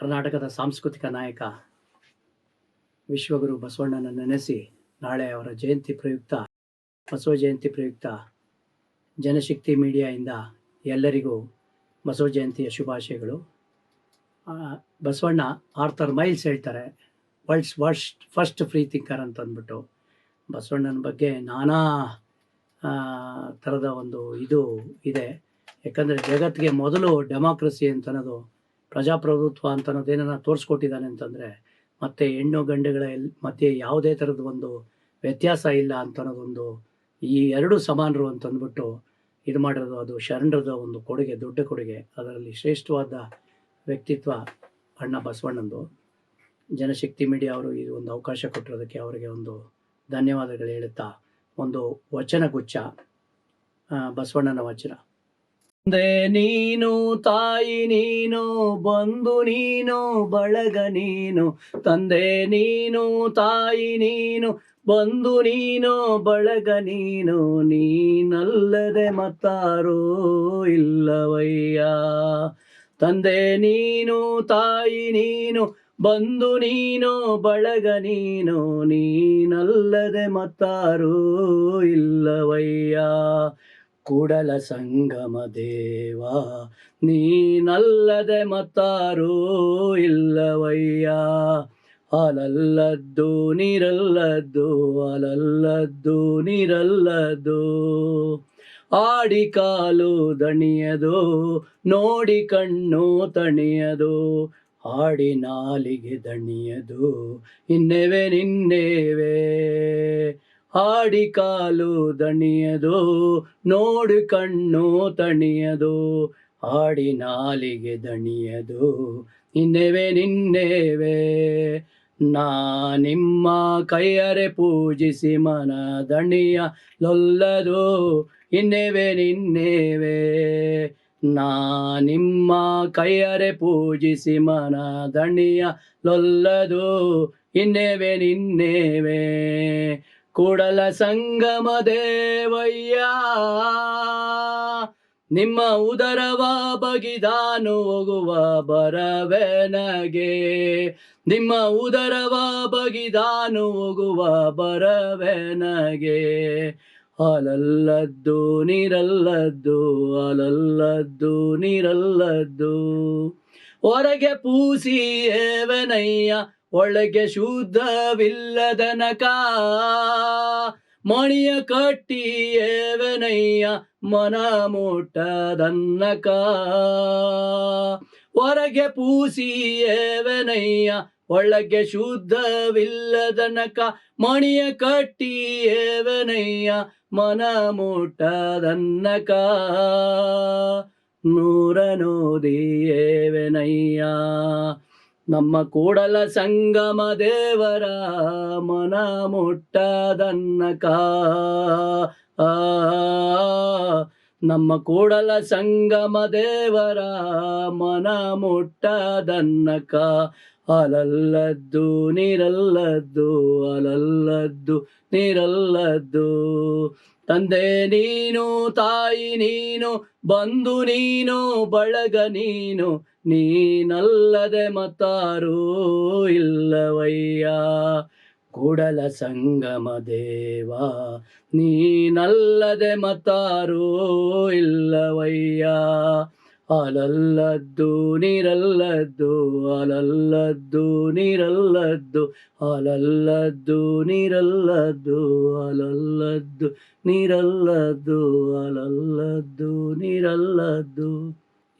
ಕರ್ನಾಟಕದ ಸಾಂಸ್ಕೃತಿಕ ನಾಯಕ ವಿಶ್ವಗುರು ಬಸವಣ್ಣನ ನೆನೆಸಿ ನಾಳೆ ಅವರ ಜಯಂತಿ ಪ್ರಯುಕ್ತ ಬಸವ ಜಯಂತಿ ಪ್ರಯುಕ್ತ ಜನಶಕ್ತಿ ಮೀಡಿಯಾದಿಂದ ಎಲ್ಲರಿಗೂ ಬಸವ ಜಯಂತಿಯ ಶುಭಾಶಯಗಳು. ಬಸವಣ್ಣ ಆರ್ಥರ್ ಮೈಲ್ಸ್ ಹೇಳ್ತಾರೆ, ವರ್ಲ್ಡ್ಸ್ ಫಸ್ಟ್ ಫ್ರೀ ಥಿಂಕರ್ ಅಂತ ಅಂದ್ಬಿಟ್ಟು. ಬಸವಣ್ಣನ ಬಗ್ಗೆ ನಾನಾ ಥರದ ಒಂದು ಇದು ಇದೆ. ಯಾಕಂದರೆ ಜಗತ್ತಿಗೆ ಮೊದಲು ಡೆಮಾಕ್ರಸಿ ಅಂತ ಅನ್ನೋದು, ಪ್ರಜಾಪ್ರಭುತ್ವ ಅಂತ ಅನ್ನೋದೇನ ತೋರಿಸ್ಕೊಟ್ಟಿದ್ದಾನೆ ಅಂತಂದರೆ, ಮತ್ತು ಹೆಣ್ಣು ಗಂಡುಗಳ ಮಧ್ಯೆ ಯಾವುದೇ ಥರದ ಒಂದು ವ್ಯತ್ಯಾಸ ಇಲ್ಲ ಅಂತ ಅನ್ನೋದೊಂದು, ಈ ಎರಡು ಸಮಾನರು ಅಂತಂದ್ಬಿಟ್ಟು ಇದು ಮಾಡಿರೋದು, ಅದು ಶರಣರದ ಒಂದು ಕೊಡುಗೆ, ದೊಡ್ಡ ಕೊಡುಗೆ. ಅದರಲ್ಲಿ ಶ್ರೇಷ್ಠವಾದ ವ್ಯಕ್ತಿತ್ವ ಅಣ್ಣ ಬಸವಣ್ಣಂದು. ಜನಶಕ್ತಿ ಮೀಡಿಯಾ ಅವರು ಇದು ಒಂದು ಅವಕಾಶ ಕೊಟ್ಟಿರೋದಕ್ಕೆ ಅವರಿಗೆ ಒಂದು ಧನ್ಯವಾದಗಳು ಹೇಳುತ್ತಾ, ಒಂದು ವಚನ ಗುಚ್ಛ, ಬಸವಣ್ಣನ ವಚನ. ತಂದೆ ನೀನು, ತಾಯಿ ನೀನು, ಬಂಧು ನೀನು, ಬಳಗ ನೀನು. ತಂದೆ ನೀನು, ತಾಯಿ ನೀನು, ಬಂಧು ನೀನು, ಬಳಗ ನೀನು. ನೀನಲ್ಲದೆ ಮತ್ತಾರೋ ಇಲ್ಲವಯ್ಯ. ತಂದೆ ನೀನು, ತಾಯಿ ನೀನು, ಬಂಧು ನೀನು, ಬಳಗ ನೀನು. ನೀನಲ್ಲದೆ ಮತ್ತಾರೋ ಇಲ್ಲವಯ್ಯ. ಕೂಡಲ ಸಂಗಮ ದೇವ ನೀನಲ್ಲದೆ ಮತ್ತಾರೋ ಇಲ್ಲವಯ್ಯ. ಹಾಲಲ್ಲದ್ದು ನೀರಲ್ಲದ್ದು, ಹಾಲಲ್ಲದ್ದು ನೀರಲ್ಲದ್ದು. ಆಡಿ ಕಾಲು ದಣಿಯದು, ನೋಡಿ ಕಣ್ಣು ತಣಿಯದು. ಆಡಿ ನಾಲಿಗೆ ದಣಿಯದು, ಇನ್ನೇವೆ ನಿನ್ನೇವೆ. ಆಡಿ ಕಾಲು ದಣಿಯದು, ನೋಡಿ ಕಣ್ಣು ತಣಿಯದು. ಆಡಿ ನಾಲಿಗೆ ದಣಿಯದು, ಇನ್ನೇವೆ ನಿನ್ನೇವೆ. ನಾ ನಿಮ್ಮ ಕೈಯರೆ ಪೂಜಿಸಿ ಮನ ದಣಿಯ ಲೊಲ್ಲದು, ಇನ್ನೇವೆ ನಿನ್ನೇವೆ. ನಾ ನಿಮ್ಮ ಕೈಯರೆ ಪೂಜಿಸಿ ಮನ ದಣಿಯ ಲೊಲ್ಲದು, ಇನ್ನೇವೆ ನಿನ್ನೇವೆ. ಕೂಡಲ ಸಂಗಮ ದೇವಯ್ಯ ನಿಮ್ಮ ಉದರವ ಬಗಿದಾನು ಹೋಗುವ ಬರವೆನಗೆ. ನಿಮ್ಮ ಉದರವ ಬಗಿದಾನು ಹೋಗುವ ಬರವೆನಗೆ. ಹಾಲಲ್ಲದ್ದು ನೀರಲ್ಲದ್ದು, ಹಾಲಲ್ಲದ್ದು ನೀರಲ್ಲದ್ದು. ಹೊರಗೆ ಪೂಸಿ ಏವನಯ್ಯ, ಒಳಗೆ ಶುದ್ಧವಿಲ್ಲದನಕ. ಮಣಿಯ ಕಟ್ಟಿ ಏವನಯ್ಯ, ಮನ ಮುಟ್ಟದನ್ನಕ. ಹೊರಗೆ ಪೂಸಿ ಏವನಯ್ಯ, ಒಳಗೆ ಶುದ್ಧವಿಲ್ಲದನಕ. ಮಣಿಯ ಕಟ್ಟಿ ಏವನಯ್ಯ, ಮನ ಮುಟ್ಟದನ್ನಕ. ನೂರನೋದಿ ಏವನಯ್ಯ ನಮ್ಮ ಕೂಡಲ ಸಂಗಮ ದೇವರ ಮನ ಮುಟ್ಟದನ್ನಕ. ನಮ್ಮ ಕೂಡಲ ಸಂಗಮ ದೇವರ ಮನ ಮುಟ್ಟದನ್ನಕ. ಹಾಲಲ್ಲದ್ದು ನೀರಲ್ಲದ್ದು, ಹಾಲಲ್ಲದ್ದು ನೀರಲ್ಲದ್ದು. ತಂದೆ ನೀನು, ತಾಯಿ ನೀನು, ಬಂಧು ನೀನು, ಬಳಗ ನೀನು. ನೀನಲ್ಲದೆ ಮತ್ತಾರೋ ಇಲ್ಲವಯ್ಯ. ಕೂಡಲ ಸಂಗಮ ದೇವ ನೀನಲ್ಲದೆ ಮತ್ತಾರೋ ಇಲ್ಲವಯ್ಯ. ಹಾಲಲ್ಲದ್ದು ನೀರಲ್ಲದ್ದು, ಹಾಲಲ್ಲದ್ದು ನೀರಲ್ಲದ್ದು. ಹಾಲಲ್ಲದ್ದು ನೀರಲ್ಲದ್ದು, ಹಾಲಲ್ಲದ್ದು ನೀರಲ್ಲದ್ದು. ಹಾಲಲ್ಲದ್ದು ನೀರಲ್ಲದ್ದು.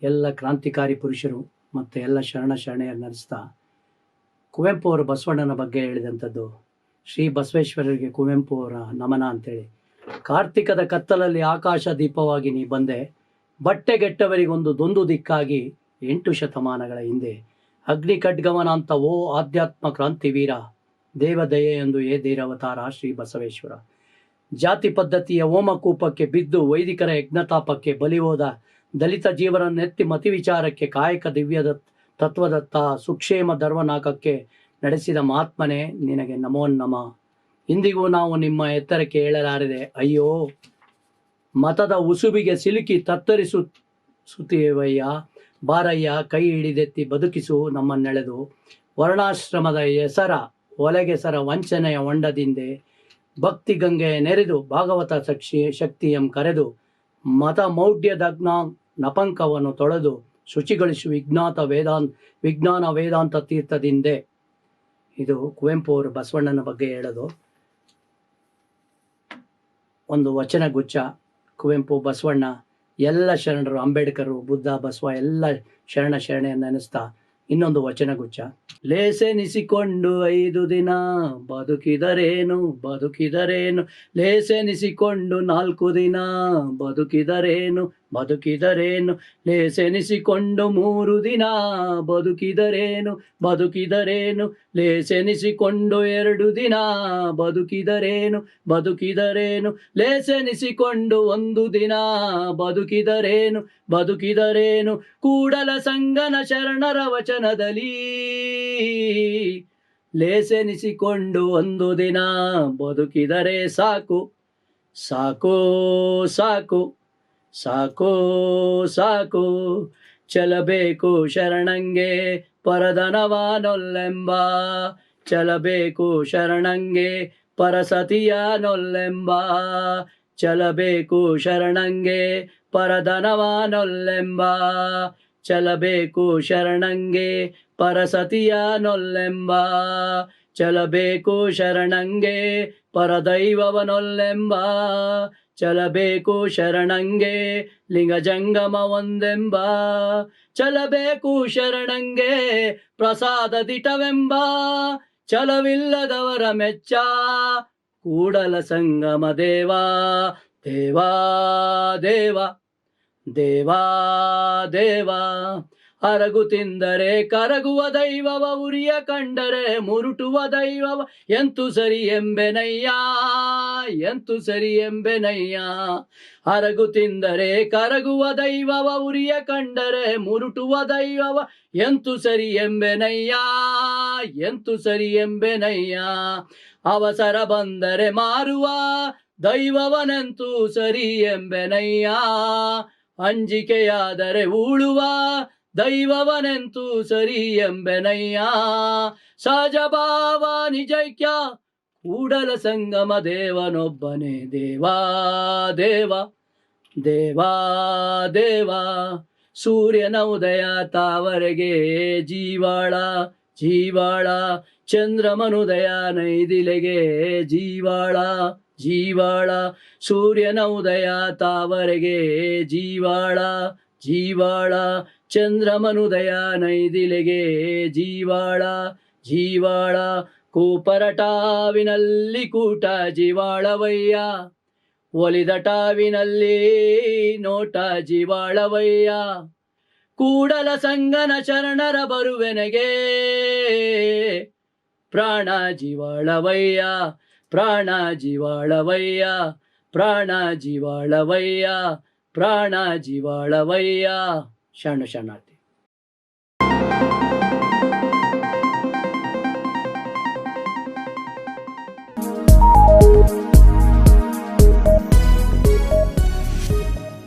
ಎಲ್ಲ ಕ್ರಾಂತಿಕಾರಿ ಪುರುಷರು ಮತ್ತು ಎಲ್ಲ ಶರಣೆಯನ್ನು ನಡೆಸ್ತಾ, ಕುವೆಂಪು ಅವರು ಬಸವಣ್ಣನ ಬಗ್ಗೆ ಹೇಳಿದಂಥದ್ದು, ಶ್ರೀ ಬಸವೇಶ್ವರರಿಗೆ ಕುವೆಂಪು ಅವರ ನಮನ ಅಂತೇಳಿ. ಕಾರ್ತಿಕದ ಕತ್ತಲಲ್ಲಿ ಆಕಾಶ ದೀಪವಾಗಿ ನೀ ಬಂದೆ, ಬಟ್ಟೆಗೆಟ್ಟವರಿಗೊಂದು ದೊಂದು ದಿಕ್ಕಾಗಿ 8 ಶತಮಾನಗಳ ಹಿಂದೆ. ಅಗ್ನಿ ಖಡ್ಗವನ ಅಂತ ಓ ಆಧ್ಯಾತ್ಮ ಕ್ರಾಂತಿವೀರ, ದೇವದಯೆಯೊಂದು ಏ ಧೀರಾವತಾರ ಶ್ರೀ ಬಸವೇಶ್ವರ. ಜಾತಿ ಪದ್ಧತಿಯ ಹೋಮಕೂಪಕ್ಕೆ ಬಿದ್ದು ವೈದಿಕರ ಯಜ್ಞತಾಪಕ್ಕೆ ಬಲಿ ಹೋದ ದಲಿತ ಜೀವನನ್ನೆತ್ತಿ ಮತಿ ವಿಚಾರಕ್ಕೆ ಕಾಯಕ ದಿವ್ಯದ ತತ್ವದತ್ತ ಸುಕ್ಷೇಮ ಧರ್ಮನಾಕಕ್ಕೆ ನಡೆಸಿದ ಮಹಾತ್ಮನೇ ನಿನಗೆ ನಮೋ ನಮ. ಇಂದಿಗೂ ನಾವು ನಿಮ್ಮ ಎತ್ತರಕ್ಕೆ ಹೇಳಲಾರದೆ ಅಯ್ಯೋ, ಮತದ ಉಸುಬಿಗೆ ಸಿಲುಕಿ ತತ್ತರಿಸುತ್ತೀವಯ್ಯ. ಬಾರಯ್ಯ ಕೈ ಹಿಡಿದೆತ್ತಿ ಬದುಕಿಸು ನಮ್ಮನ್ನೆಳೆದು, ವರ್ಣಾಶ್ರಮದ ಹೆಸರ ಒಲೆಗೆಸರ ವಂಚನೆಯ ಹೊಂಡದಿಂದೆ, ಭಕ್ತಿ ಗಂಗೆ ನೆರೆದು ಭಾಗವತ ಶಕ್ತಿಯಂ ಕರೆದು, ಮತ ಮೌಢ್ಯದಗ್ನ ನಪಂಕವನ್ನು ತೊಳೆದು ಶುಚಿಗೊಳಿಸು ವಿಜ್ಞಾನ ವೇದಾಂತ ತೀರ್ಥದಿಂದೆ. ಇದು ಕುವೆಂಪು ಅವರು ಬಸವಣ್ಣನ ಬಗ್ಗೆ ಹೇಳೋದು. ಒಂದು ವಚನ ಗುಚ್ಛ. ಕುವೆಂಪು, ಬಸವಣ್ಣ, ಎಲ್ಲ ಶರಣರು, ಅಂಬೇಡ್ಕರು, ಬುದ್ಧ, ಬಸವ ಎಲ್ಲ ಶರಣೆಯನ್ನು ನೆನೆಸ್ತಾ ಇನ್ನೊಂದು ವಚನ ಗುಚ್ಛ. ಲೇಸೆನಿಸಿಕೊಂಡು 5 ದಿನ ಬದುಕಿದರೇನು, ಲೇಸೆನಿಸಿಕೊಂಡು 4 ದಿನ ಬದುಕಿದರೇನು, ಲೇಸೆನಿಸಿಕೊಂಡು 3 ದಿನ ಬದುಕಿದರೇನು, ಲೇಸೆನಿಸಿಕೊಂಡು 2 ದಿನ ಬದುಕಿದರೇನು, ಲೇಸೆನಿಸಿಕೊಂಡು 1 ದಿನ ಬದುಕಿದರೇನು, ಕೂಡಲ ಸಂಗನ ಶರಣರ ವಚನದಲ್ಲಿ ಲೇಸೆನಿಸಿಕೊಂಡು 1 ದಿನ ಬದುಕಿದರೆ ಸಾಕು, ಚಲಬೇಕು ಶರಣಂಗೆ ಪರಧನವಾನೊಲ್ಲೆಂಬ, ಚಲಬೇಕು ಶರಣಂಗೆ ಪರಸತಿಯಾನೊಲ್ಲೆಂಬ, ಚಲಬೇಕು ಶರಣಂಗೆ ಪರಧನವಾನೊಲ್ಲೆಂಬ, ಚಲಬೇಕು ಶರಣಂಗೆ ಪರಸತಿಯಾನೊಲ್ಲೆಂಬ, ಚಲಬೇಕು ಶರಣಂಗೆ ಪರದೈವವನೊಲ್ಲೆಂಬ, ಚಲಬೇಕು ಶರಣಂಗೆ ಲಿಂಗಜಂಗಮ ಒಂದೆಂಬ, ಚಲಬೇಕು ಶರಣಂಗೆ ಪ್ರಸಾದ ದಿಟವೆಂಬ, ಛಲವಿಲ್ಲದವರ ಮೆಚ್ಚ ಕೂಡಲ ಸಂಗಮ ದೇವಾ, ದೇವಾ ದೇವ, ದೇವಾ ದೇವ. ಅರಗು ತಿಂದರೆ ಕರಗುವ ದೈವವ, ಉರಿಯ ಕಂಡರೆ ಮುರುಟುವ ದೈವವ, ಎಂತು ಸರಿ ಎಂಬೆನಯ್ಯ, ಅರಗು ತಿಂದರೆ ಕರಗುವ ದೈವವ, ಉರಿಯ ಕಂಡರೆ ಮುರುಟುವ ದೈವವ, ಎಂತು ಸರಿ ಎಂಬೆನಯ್ಯ, ಅವಸರ ಬಂದರೆ ಮಾರುವ ದೈವವನೆಂತೂ ಸರಿ ಎಂಬೆನಯ್ಯ, ಅಂಜಿಕೆಯಾದರೆ ಉಳುವ ದೈವವನೆಂತೂ ಸರಿ ಎಂಬೆನಯ್ಯ, ಸಹಜ ಭಾವ ನಿಜೈಕ್ಯ ಕೂಡಲ ಸಂಗಮ ದೇವನೊಬ್ಬನೇ, ದೇವಾ ದೇವ, ದೇವಾ ದೇವ. ಸೂರ್ಯನ ಉದಯ ತಾವರೆಗೆ ಜೀವಾಳ, ಚಂದ್ರಮನುದಯ ನೈದಿಲೆಗೆ ಜೀವಾಳ, ಸೂರ್ಯನ ಉದಯ ತಾವರೆಗೆ ಜೀವಾಳ, ಚಂದ್ರಮನುದಯ ನೈದಿಲೆಗೆ ಜೀವಾಳ, ಕೂಪರಟಾವಿನಲ್ಲಿ ಕೂಟ ಜೀವಾಳವಯ್ಯ, ಒಲಿದ ಟಾವಿನಲ್ಲಿ ನೋಟ ಜೀವಾಳವಯ್ಯ, ಕೂಡಲ ಸಂಗನ ಶರಣರ ಬರುವೆನೆಗೆ ಪ್ರಾಣ ಜೀವಾಳವಯ್ಯ, ಶರಣ ಶರಣ.